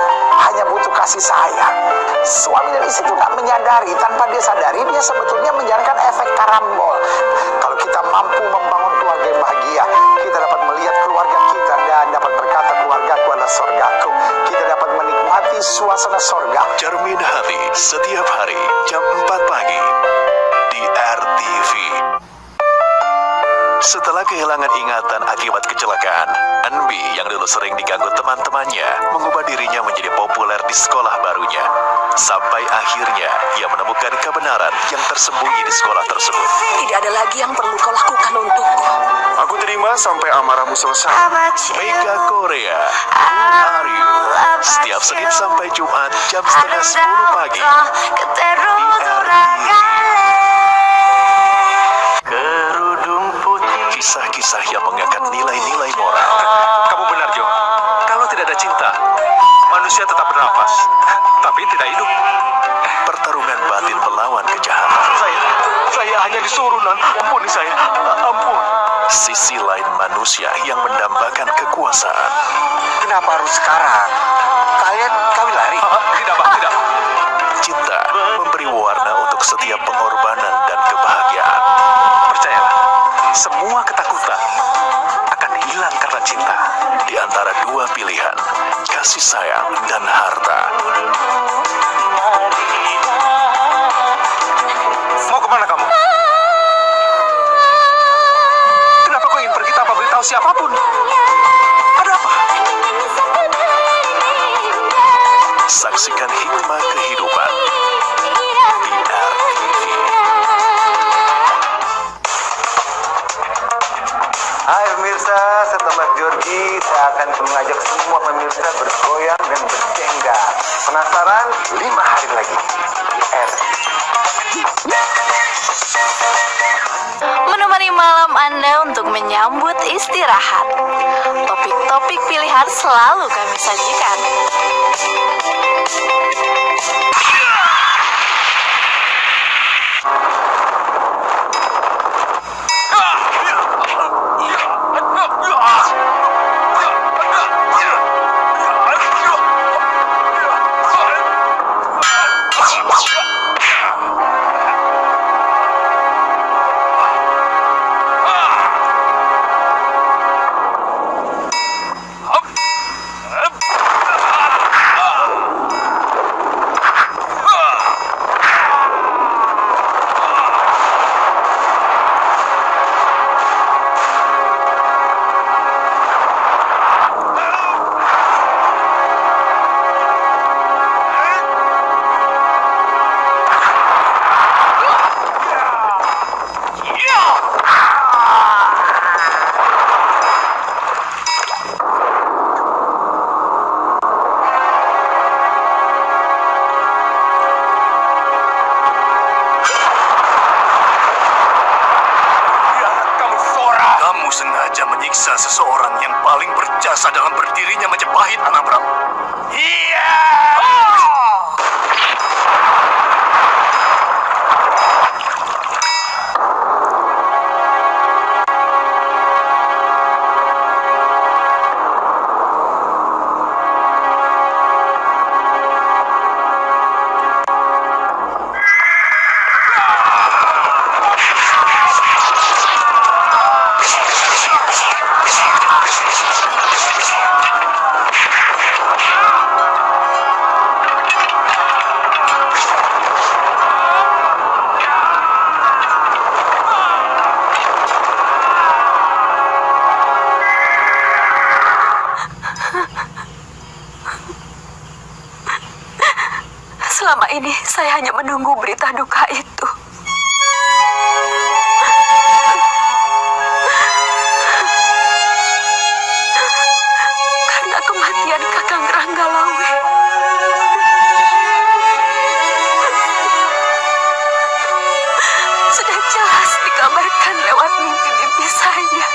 hanya butuh kasih sayang. Suami dan istri itu tak menyadari, tanpa dia sadari, dia sebetulnya menjalankan efek karambol. Kalau kita mampu membangun keluarga yang bahagia, kita dapat melihat keluarga kita dan dapat berkata, keluargaku adalah sorgaku. Kita dapat menikmati suasana sorga. Cermin Hati setiap hari jam 4 pagi di RTV. Setelah kehilangan ingatan akibat kecelakaan, Anbi yang dulu sering diganggu teman-temannya mengubah dirinya menjadi populer di sekolah barunya. Sampai akhirnya ia menemukan kebenaran yang tersembunyi di sekolah tersebut. Tidak ada lagi yang perlu kau lakukan untukku. Aku terima sampai amarahmu selesai. Mega Korea, Who Are You? Setiap Senin sampai Jumat jam 9:30 pagi di RTV. Kerudung putih. Kisah-kisah yang mengangkat nilai-nilai moral. Kamu benar, Jo. Kalau tidak ada cinta, manusia tetap bernafas, tapi tidak hidup. Pertarungan batin melawan kejahatan. Saya hanya disuruh, Nan. Ampuni saya. Ampun. Sisi lain manusia yang mendambakan kekuasaan. Kenapa harus sekarang? Kalian kawin lari? Tidak, Pak. Tidak. Cinta memberi warna untuk setiap pengorbanan dan kebahagiaan. Percayalah, semua ketakutan akan hilang karena cinta. Di antara dua pilihan, kasih sayang dan harta. Mau kemana kamu? Kenapa kau ingin pergi tanpa beritahu siapapun? Ada apa? Saksikan hikmah kehidupan di RTV. Hai pemirsa, setelah Georgie, saya akan mengajak semua pemirsa bergoyang dan berjenggal. Penasaran? 5 hari lagi di RTV. Menemani malam Anda untuk menyambut istirahat. Topik-topik pilihan selalu kami sajikan. Kamu sengaja menyiksa seseorang yang paling berjasa dalam berdirinya Majapahit, Anabram. Iya! Selama ini saya hanya menunggu berita duka itu. Karena kematian Kakang Ranggalawe. Sudah jelas dikabarkan lewat mimpi-mimpi saya.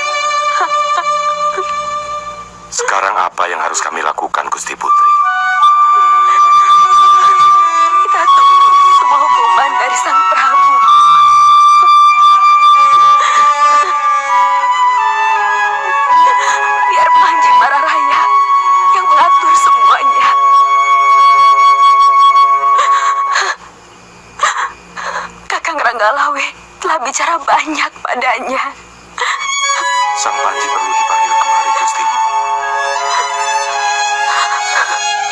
Sekarang apa yang harus kami lakukan, Gusti Putri? Kita tunggu semua hukuman dari Sang Prabu. Biar Panji Mararaya yang mengatur semuanya. Kakang Ranggalawe telah bicara banyak padanya. Sang Panji perlu dipanggil kemari, Gusti.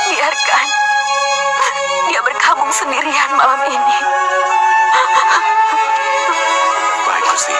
Biarkan dia berkabung sendirian malam ini. Baik, Gusti.